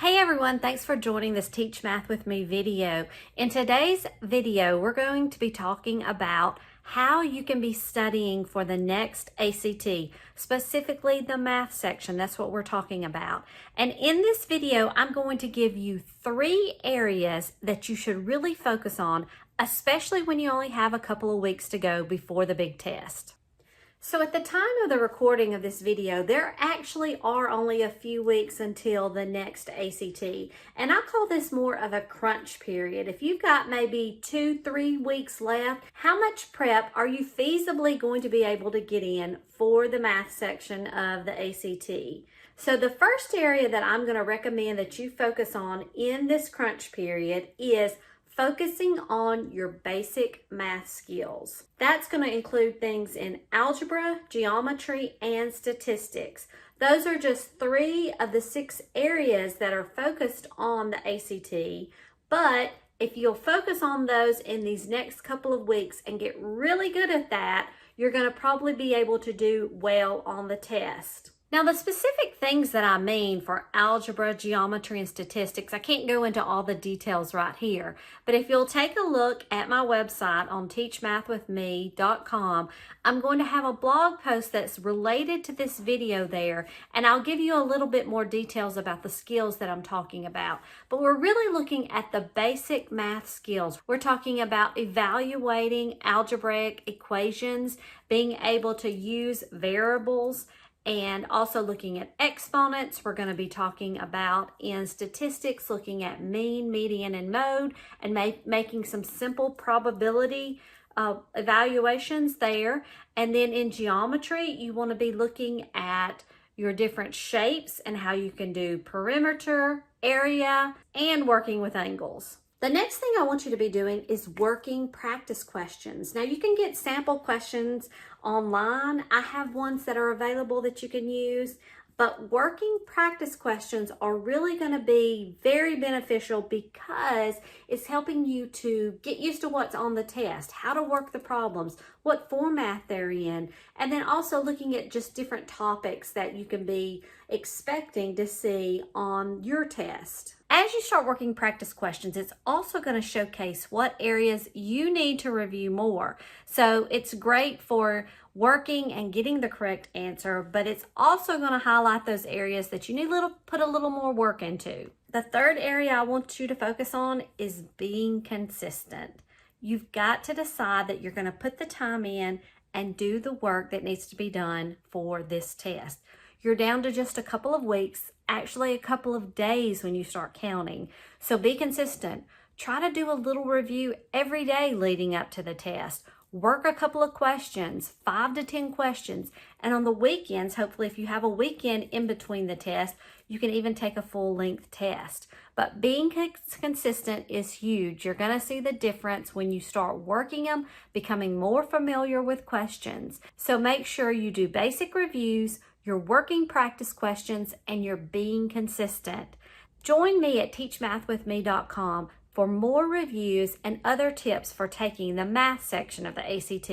Hey everyone, thanks for joining this Teach Math with Me video. In today's video, we're going to be talking about how you can be studying for the next ACT, specifically the math section. That's what we're talking about. And in this video, I'm going to give you 3 areas that you should really focus on, especially when you only have a couple of weeks to go before the big test. So at the time of the recording of this video, there actually are only a few weeks until the next ACT. And I call this more of a crunch period. If you've got maybe 2-3 weeks left, how much prep are you feasibly going to be able to get in for the math section of the ACT? So the first area that I'm going to recommend that you focus on in this crunch period is focusing on your basic math skills. That's going to include things in algebra, geometry, and statistics. Those are just 3 of the 6 areas that are focused on the ACT, but if you'll focus on those in these next couple of weeks and get really good at that, you're going to probably be able to do well on the test. Now, the specific things that I mean for algebra, geometry, and statistics, I can't go into all the details right here, but if you'll take a look at my website on teachmathwithme.com, I'm going to have a blog post that's related to this video there, and I'll give you a little bit more details about the skills that I'm talking about. But we're really looking at the basic math skills. We're talking about evaluating algebraic equations, being able to use variables, and also looking at exponents. We're going to be talking about in statistics, looking at mean, median, and mode, and making some simple probability evaluations there. And then in geometry, you want to be looking at your different shapes and how you can do perimeter, area, and working with angles. The next thing I want you to be doing is working practice questions. Now you can get sample questions online. I have ones that are available that you can use, but working practice questions are really going to be very beneficial because it's helping you to get used to what's on the test, how to work the problems, what format they're in, and then also looking at just different topics that you can be expecting to see on your test. As you start working practice questions, it's also going to showcase what areas you need to review more. So it's great for working and getting the correct answer, but it's also going to highlight those areas that you need to put a little more work into. The third area I want you to focus on is being consistent. You've got to decide that you're going to put the time in and do the work that needs to be done for this test. You're down to just a couple of weeks, actually a couple of days when you start counting. So be consistent. Try to do a little review every day leading up to the test. Work a couple of questions, 5 to 10 questions. And on the weekends, hopefully if you have a weekend in between the test, you can even take a full-length test. But being consistent is huge. You're going to see the difference when you start working them, becoming more familiar with questions. So make sure you do basic reviews, you're working practice questions, and you're being consistent. Join me at teachmathwithme.com for more reviews and other tips for taking the math section of the ACT.